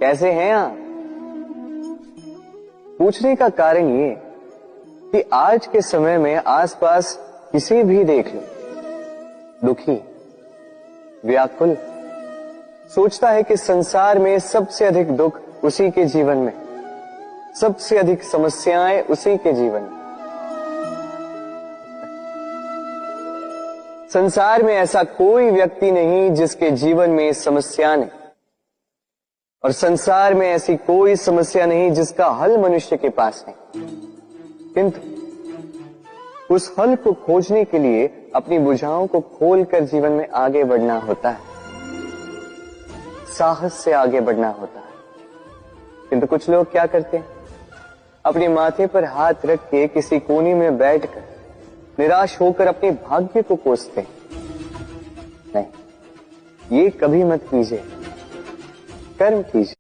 कैसे हैं आप? पूछने का कारण ये कि आज के समय में आसपास किसी भी देख लो, दुखी, व्याकुल, सोचता है कि संसार में सबसे अधिक दुख उसी के जीवन में, सबसे अधिक समस्याएं उसी के जीवन में। संसार में ऐसा कोई व्यक्ति नहीं जिसके जीवन में समस्या नहीं, और संसार में ऐसी कोई समस्या नहीं जिसका हल मनुष्य के पास नहीं। किंतु उस हल को खोजने के लिए अपनी बुझाओं को खोलकर जीवन में आगे बढ़ना होता है, साहस से आगे बढ़ना होता है। किंतु कुछ लोग क्या करते हैं, अपने माथे पर हाथ रख के किसी कोने में बैठकर निराश होकर अपने भाग्य को कोसते हैं। नहीं, ये कभी मत कीजिए, कर्म कीजिए।